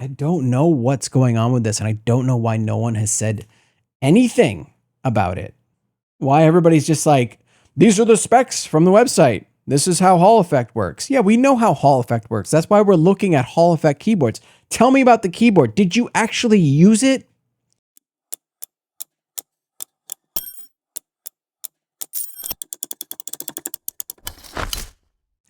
I don't know what's going on with this, and I don't know why no one has said anything about it. Why everybody's just like, these are the specs from the website. This is how Hall Effect works. Yeah, we know how Hall Effect works. That's why we're looking at Hall Effect keyboards. Tell me about the keyboard. Did you actually use it?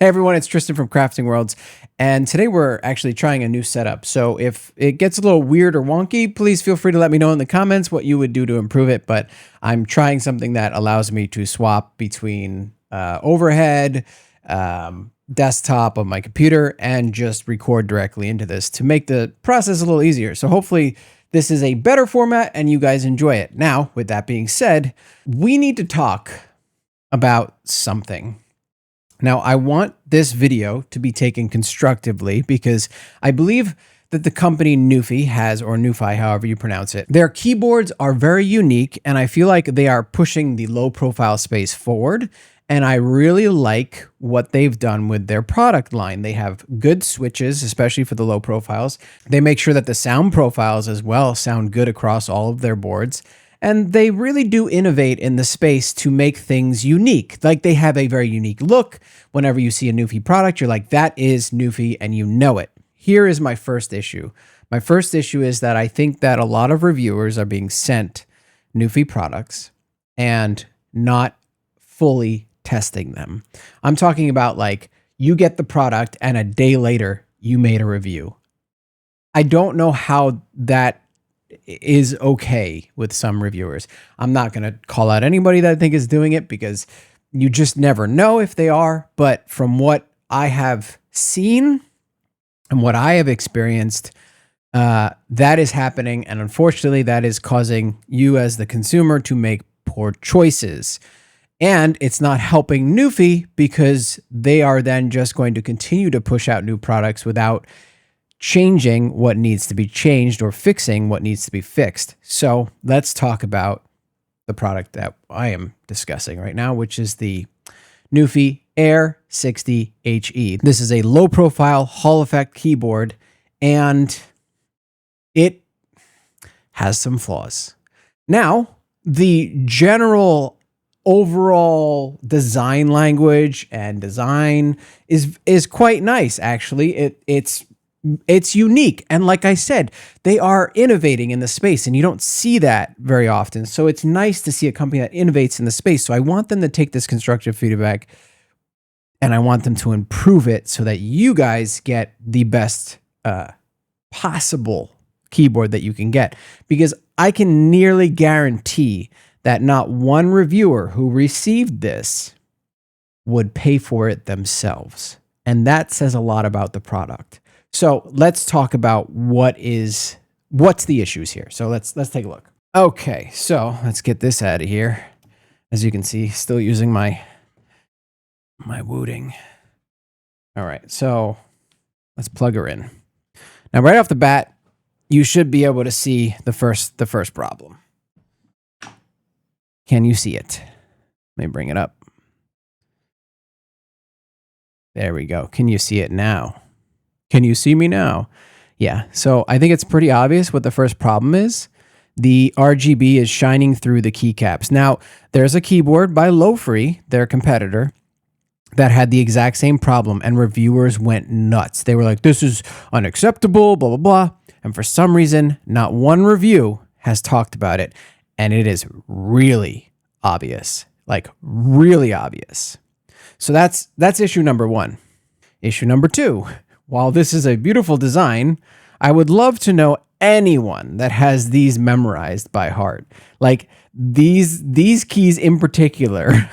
Hey everyone, it's Tristan from Crafting Worlds, and today we're actually trying a new setup. So if it gets a little weird or wonky, please feel free to let me know in the comments what you would do to improve it. But I'm trying something that allows me to swap between overhead, desktop of my computer, and just record directly into this to make the process a little easier. So hopefully this is a better format and you guys enjoy it. Now, with that being said, we need to talk about something. Now, I want this video to be taken constructively because I believe that the company NuPhy has, or NuPhy, however you pronounce it, their keyboards are very unique, and I feel like they are pushing the low profile space forward. And I really like what they've done with their product line. They have good switches, especially for the low profiles. They make sure that the sound profiles as well sound good across all of their boards. And they really do innovate in the space to make things unique. Like, they have a very unique look. Whenever you see a NuPhy product, you're like, that is NuPhy, and you know it. Here is my first issue. My first issue is that I think that a lot of reviewers are being sent NuPhy products and not fully testing them. I'm talking about, like, you get the product and a day later you made a review. I don't know how that is okay with some reviewers. I'm not going to call out anybody that I think is doing it because you just never know if they are. But from what I have seen and what I have experienced, that is happening. And unfortunately, that is causing you as the consumer to make poor choices. And it's not helping NuPhy because they are then just going to continue to push out new products without changing what needs to be changed or fixing what needs to be fixed. So let's talk about the product that I am discussing right now, which is the NuPhy Air 60 HE. This is a low profile Hall Effect keyboard, and it has some flaws. Now, the general overall design language and design is quite nice, actually. It's unique. And like I said, they are innovating in the space, and you don't see that very often. So it's nice to see a company that innovates in the space. So I want them to take this constructive feedback and I want them to improve it so that you guys get the best possible keyboard that you can get. Because I can nearly guarantee that not one reviewer who received this would pay for it themselves. And that says a lot about the product. So let's talk about what's the issues here. So let's take a look. Okay, so let's get this out of here. As you can see, still using my Wooting. All right, so let's plug her in. Now, right off the bat, you should be able to see the first problem. Can you see it? Let me bring it up. There we go. Can you see it now? Can you see me now? Yeah, so I think it's pretty obvious what the first problem is. The RGB is shining through the keycaps. Now, there's a keyboard by Lo-Free, their competitor, that had the exact same problem, and reviewers went nuts. They were like, this is unacceptable, blah, blah, blah. And for some reason, not one review has talked about it, and it is really obvious, like really obvious. So that's issue number one. Issue number two. While this is a beautiful design, I would love to know anyone that has these memorized by heart. Like these keys in particular,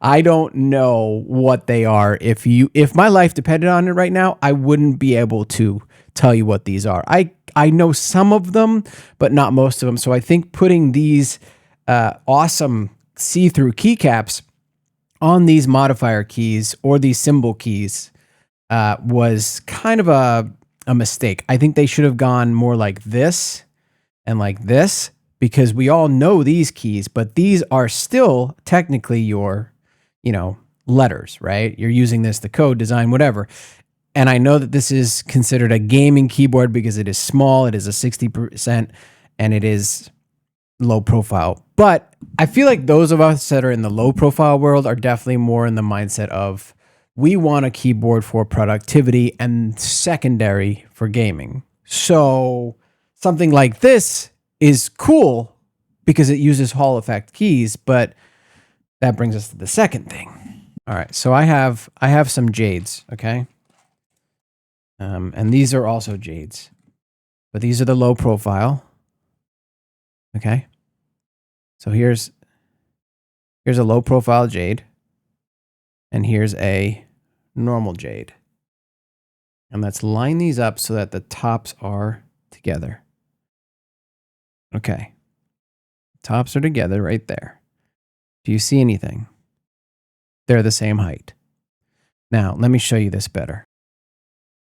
I don't know what they are. If my life depended on it right now, I wouldn't be able to tell you what these are. I know some of them, but not most of them. So I think putting these awesome see-through keycaps on these modifier keys or these symbol keys was kind of a mistake. I think they should have gone more like this and like this, because we all know these keys, but these are still technically your, letters, right? You're using this, the code, design, whatever. And I know that this is considered a gaming keyboard because it is small, it is a 60%, and it is low profile. But I feel like those of us that are in the low profile world are definitely more in the mindset of we want a keyboard for productivity and secondary for gaming. So something like this is cool because it uses Hall effect keys, but that brings us to the second thing. All right, so I have some Jades, okay? And these are also Jades, but these are the low profile. Okay. So here's a low profile Jade, and here's a normal Jade. And let's line these up so that the tops are together. Okay. Tops are together right there. Do you see anything? They're the same height. Now, let me show you this better.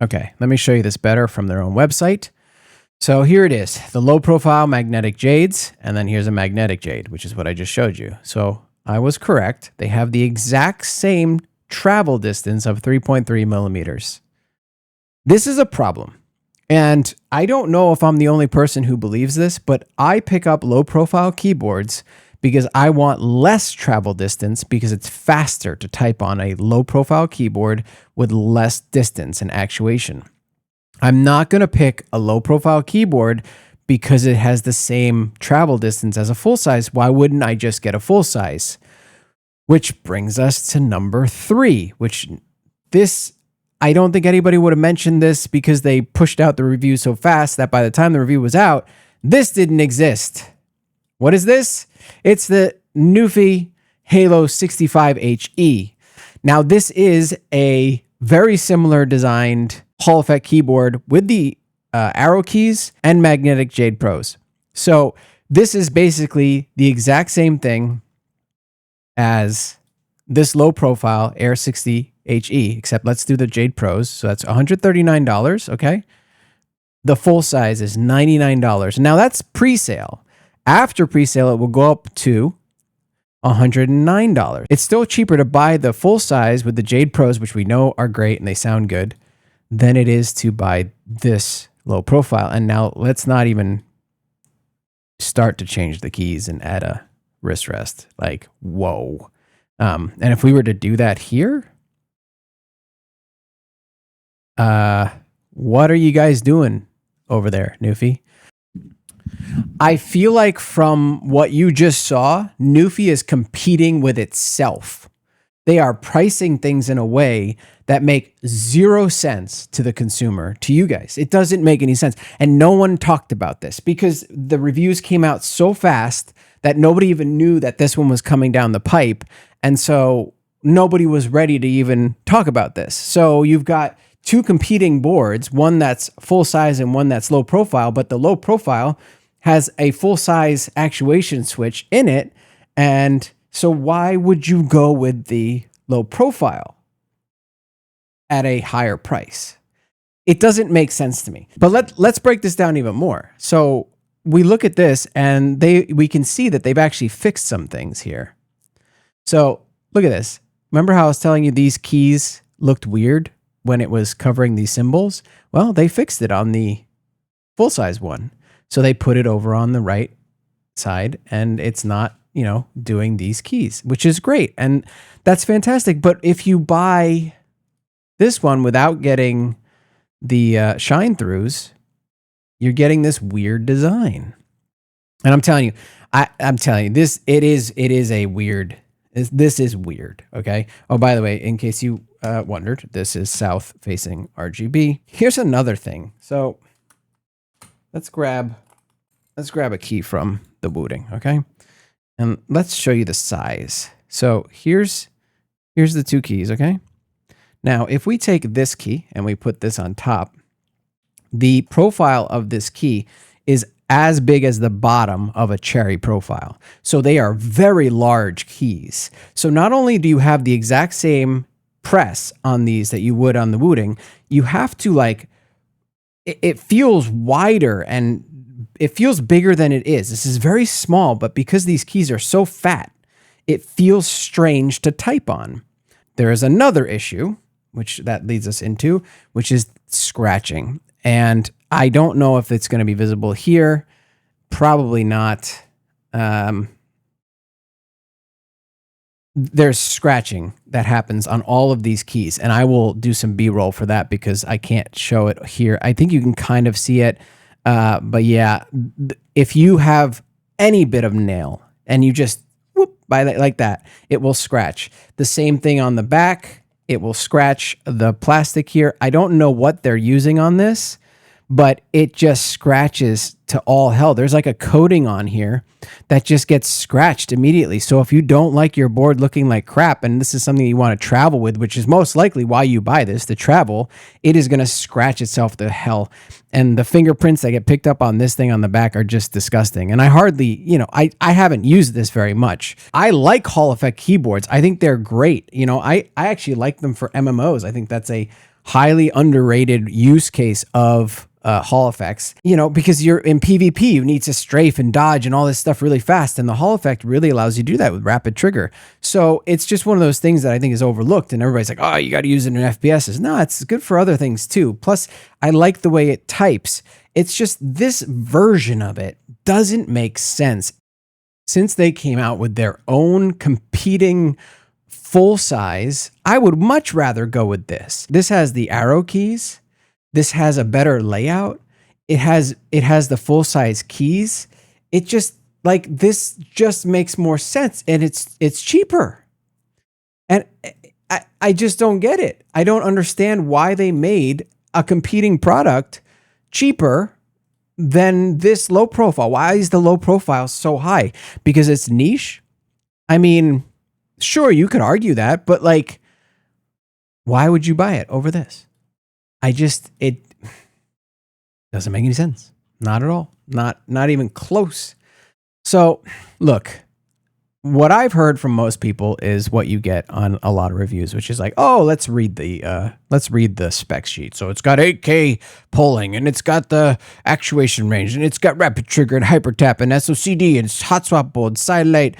Okay, let me show you this better from their own website. So here it is, the low profile magnetic Jades, and then here's a magnetic Jade, which is what I just showed you. So I was correct. They have the exact same travel distance of 3.3 millimeters. This is a problem. And I don't know if I'm the only person who believes this, but I pick up low profile keyboards because I want less travel distance because it's faster to type on a low profile keyboard with less distance and actuation. I'm not going to pick a low profile keyboard because it has the same travel distance as a full size. Why wouldn't I just get a full size? Which brings us to number 3, which this, I don't think anybody would have mentioned this because they pushed out the review so fast that by the time the review was out, this didn't exist. What is this? It's the NuPhy Halo 65HE. Now, this is a very similar designed Hall effect keyboard with the arrow keys and magnetic Jade Pros. So this is basically the exact same thing as this low profile Air 60HE, except let's do the Jade Pros. So that's $139, okay? The full size is $99. Now that's pre-sale. After pre-sale, it will go up to $109. It's still cheaper to buy the full size with the Jade Pros, which we know are great and they sound good, than it is to buy this low profile. And now let's not even start to change the keys and add a wrist rest. Like, whoa. And if we were to do that here, what are you guys doing over there, NuPhy? I feel like from what you just saw, NuPhy is competing with itself. They are pricing things in a way that make 0 sense to the consumer, to you guys. It doesn't make any sense. And no one talked about this because the reviews came out so fast that nobody even knew that this one was coming down the pipe. And so nobody was ready to even talk about this. So you've got 2 competing boards, one that's full size and one that's low profile, but the low profile has a full size actuation switch in it. And so why would you go with the low profile at a higher price? It doesn't make sense to me. But let's break this down even more. So we look at this and we can see that they've actually fixed some things here. So look at this. Remember how I was telling you these keys looked weird when it was covering these symbols? Well, they fixed it on the full size one. So they put it over on the right side and it's not, doing these keys, which is great. And that's fantastic. But if you buy this one without getting the shine throughs, you're getting this weird design. And I'm telling you, this is weird. Okay. Oh, by the way, in case you wondered, this is south facing RGB. Here's another thing. So let's grab a key from the booting. Okay. And let's show you the size. So here's the 2 keys. Okay. Now, if we take this key and we put this on top, the profile of this key is as big as the bottom of a cherry profile. So they are very large keys. So not only do you have the exact same press on these that you would on the booting, you have to it feels wider and it feels bigger than it is. This is very small, but because these keys are so fat, it feels strange to type on. There is another issue, which that leads us into, which is scratching. And I don't know if it's going to be visible here. Probably not. There's scratching that happens on all of these keys, and I will do some B-roll for that because I can't show it here. I think you can kind of see it, but yeah, if you have any bit of nail and you just whoop by that like that, it will scratch. The same thing on the back, it will scratch the plastic here. I don't know what they're using on this, but it just scratches to all hell. There's like a coating on here that just gets scratched immediately. So if you don't like your board looking like crap, and this is something you want to travel with, which is most likely why you buy this, to travel, it is going to scratch itself to hell. And the fingerprints that get picked up on this thing on the back are just disgusting. And I hardly, I haven't used this very much. I like Hall effect keyboards. I think they're great. I actually like them for MMOs. I think that's a highly underrated use case of Hall effects, because you're in PvP, you need to strafe and dodge and all this stuff really fast. And the Hall effect really allows you to do that with rapid trigger. So it's just one of those things that I think is overlooked. And everybody's like, oh, you got to use it in FPSs. No, it's good for other things too. Plus, I like the way it types. It's just this version of it doesn't make sense. Since they came out with their own competing full size, I would much rather go with this. This has the arrow keys. This has a better layout. It has the full size keys. It just this just makes more sense, and it's cheaper. And I just don't get it. I don't understand why they made a competing product cheaper than this low profile. Why is the low profile so high? Because it's niche? I mean, sure, you could argue that, but why would you buy it over this? It doesn't make any sense. Not at all. Not even close. So look, what I've heard from most people is what you get on a lot of reviews, which is like, oh, let's read the spec sheet. So it's got 8K polling, and it's got the actuation range, and it's got rapid trigger and hyper tap and SOCD and hot swap board, side light,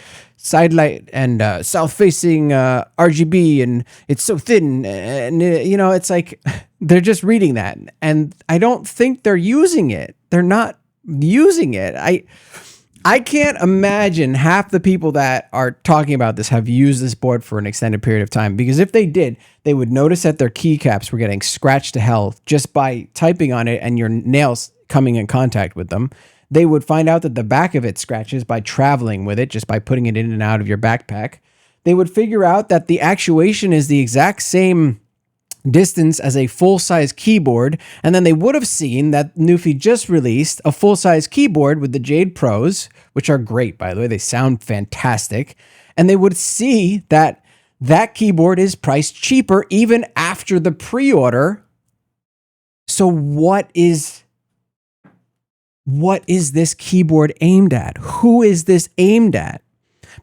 and south facing RGB, and it's so thin, and it's like they're just reading that, and I don't think they're using it. They're not using it. I can't imagine half the people that are talking about this have used this board for an extended period of time, because if they did, they would notice that their keycaps were getting scratched to hell just by typing on it and your nails coming in contact with them. They would find out that the back of it scratches by traveling with it, just by putting it in and out of your backpack. They would figure out that the actuation is the exact same distance as a full-size keyboard, and then they would have seen that NuPhy just released a full-size keyboard with the Jade Pros, which are great, by the way. They sound fantastic. And they would see that that keyboard is priced cheaper even after the pre-order. So what is this keyboard aimed at? Who is this aimed at?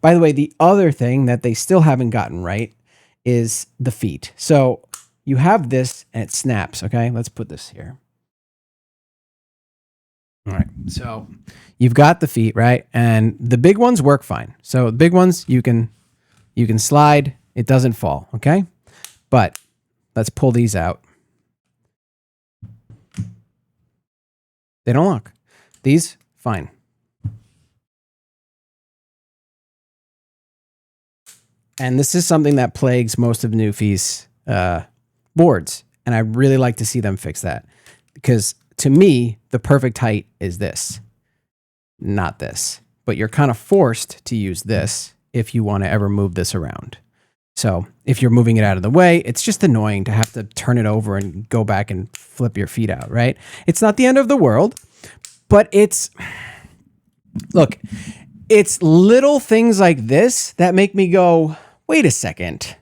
By the way, the other thing that they still haven't gotten right is the feet. So you have this and it snaps. Okay, let's put this here. All right, so you've got the feet, right? And the big ones work fine. So the big ones, you can slide, it doesn't fall, okay? But let's pull these out. They don't lock. These, fine. And this is something that plagues most of NuPhy's boards, and I really like to see them fix that, because to me, the perfect height is this, not this. But you're kind of forced to use this if you want to ever move this around. So if you're moving it out of the way, it's just annoying to have to turn it over and go back and flip your feet out, right? It's not the end of the world, but it's little things like this that make me go, wait a second,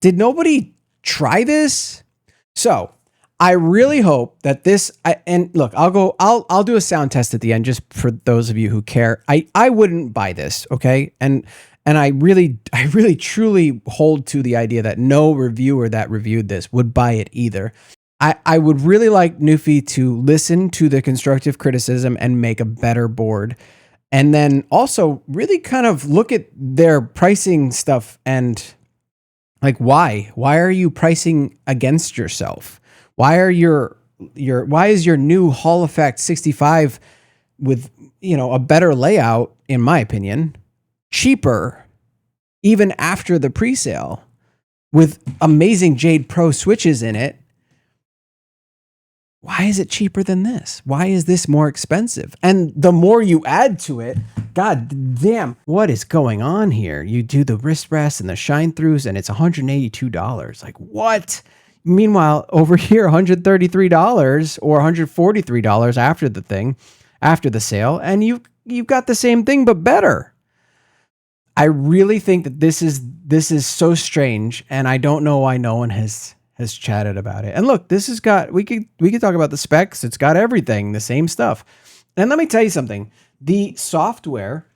did nobody try this? So I really hope that I'll do a sound test at the end, just for those of you who care. I wouldn't buy this, okay? And I really truly hold to the idea that no reviewer that reviewed this would buy it either. I would really like NuPhy to listen to the constructive criticism and make a better board. And then also really kind of look at their pricing stuff and Like, why are you pricing against yourself? Why are why is your new Hall Effect 65 with, a better layout, in my opinion, cheaper even after the pre-sale with amazing Jade Pro switches in it? Why is it cheaper than this? Why is this more expensive? And the more you add to it, god damn, what is going on here? You do the wrist rests and the shine throughs and it's $182. Like, what? Meanwhile, over here, $133 or $143 after the sale, and you've got the same thing but better. I really think that this is so strange, and I don't know why no one has chatted about it. And look, this has got, we could talk about the specs. It's got everything, the same stuff. And let me tell you something. The software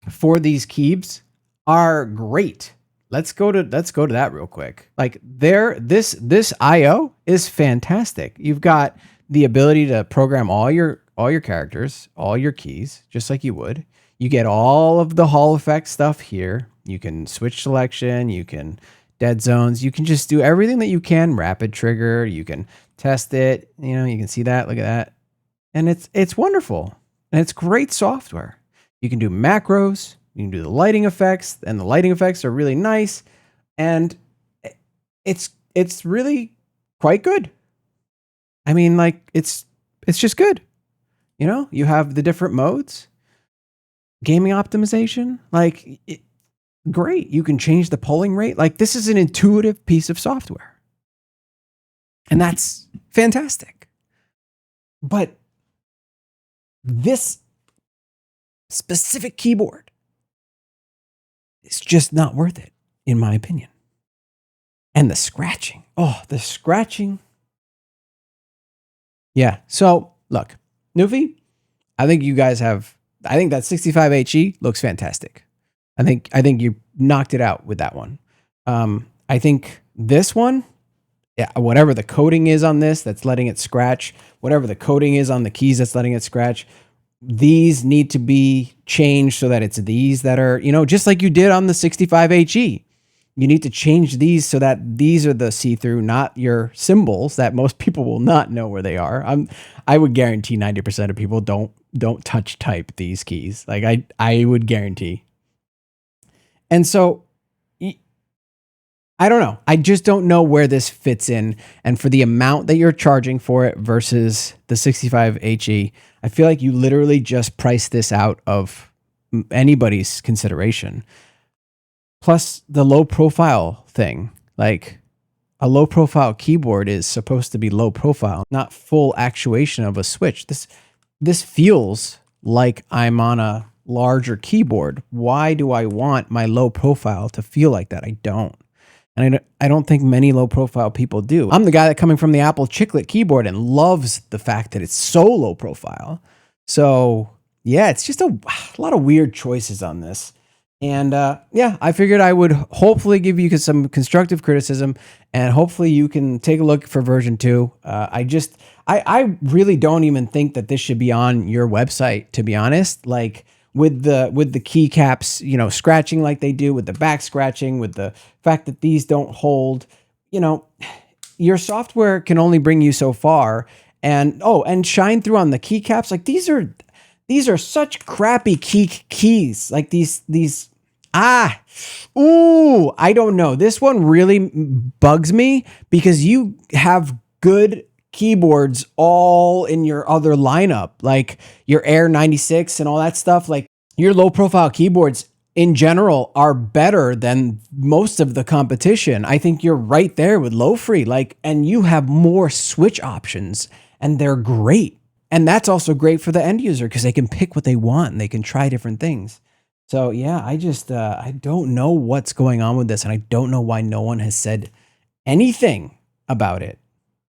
for these keys are great. Let's go to that real quick. Like, this IO is fantastic. You've got the ability to program all your characters, all your keys, just like you would. You get all of the Hall Effect stuff here. You can switch selection, you can dead zones, you can just do everything that you can. Rapid trigger, you can test it. You can see that. Look at that. And it's wonderful. And it's great software. You can do macros, you can do the lighting effects, and the lighting effects are really nice. And it's really quite good. I mean, like, it's just good. You have the different modes, gaming optimization, great. You can change the polling rate. Like, this is an intuitive piece of software. And that's fantastic. But this specific keyboard is just not worth it, in my opinion. And the scratching. Oh, the scratching. Yeah. So, look, NuPhy, I think that 65HE looks fantastic. I think you knocked it out with that one. I think this one, whatever the coating is on this that's letting it scratch, whatever the coating is on the keys that's letting it scratch, these need to be changed so that it's these that are, just like you did on the 65HE. You need to change these so that these are the see-through, not your symbols that most people will not know where they are. I would guarantee 90% of people don't touch type these keys. Like, I would guarantee. And so, I don't know. I just don't know where this fits in. And for the amount that you're charging for it versus the 65HE, I feel like you literally just priced this out of anybody's consideration. Plus the low profile thing. Like, a low profile keyboard is supposed to be low profile, not full actuation of a switch. This feels like I'm on a larger keyboard. Why do I want my low profile to feel like that? I don't. And I don't think many low profile people do. I'm the guy that coming from the Apple chiclet keyboard and loves the fact that it's so low profile. So yeah, it's just a lot of weird choices on this. And yeah, I figured I would hopefully give you some constructive criticism, and hopefully you can take a look for version 2. I really don't even think that this should be on your website, to be honest. Like, with the keycaps, scratching like they do, with the back scratching, with the fact that these don't hold, your software can only bring you so far. And shine through on the keycaps. Like, these are such crappy keys. Like, I don't know. This one really bugs me because you have good keyboards all in your other lineup, like your Air 96 and all that stuff. Like, your low profile keyboards in general are better than most of the competition. I think you're right there with low-free, and you have more switch options, and they're great. And that's also great for the end user because they can pick what they want and they can try different things. So yeah, I don't know what's going on with this, and I don't know why no one has said anything about it.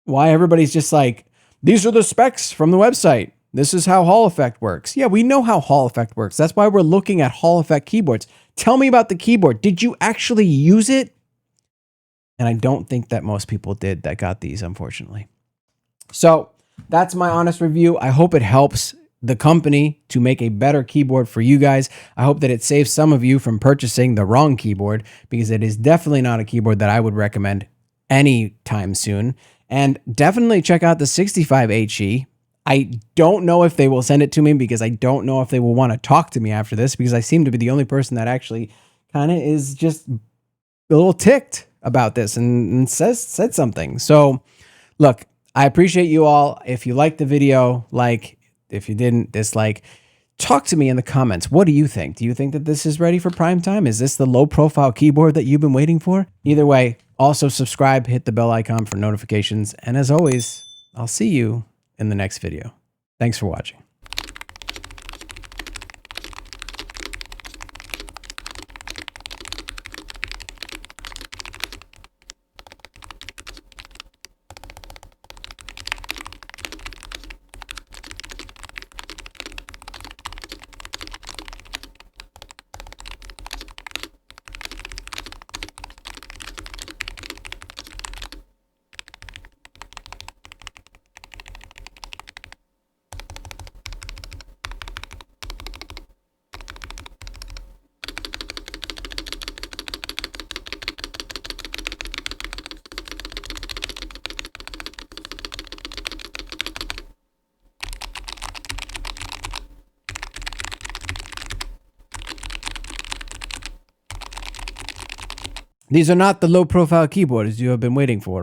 Why everybody's just like, these are the specs from the website. This is how Hall Effect works. Yeah, we know how Hall Effect works. That's why we're looking at Hall Effect keyboards. Tell me about the keyboard. Did you actually use it? And I don't think that most people did that got these, unfortunately. So that's my honest review. I hope it helps. the company to make a better keyboard for you guys. I hope that it saves some of you from purchasing the wrong keyboard, because it is definitely not a keyboard that I would recommend anytime soon. And definitely check out the 65HE. I don't know if they will send it to me, because I don't know if they will want to talk to me after this, because I seem to be the only person that actually kind of is just a little ticked about this and said something. So look, I appreciate you all. If you liked the video, like. If you didn't, dislike. Talk to me in the comments. What do you think? Do you think that this is ready for prime time? Is this the low profile keyboard that you've been waiting for? Either way, also subscribe, hit the bell icon for notifications. And as always, I'll see you in the next video. Thanks for watching. These are not the low profile keyboards you have been waiting for.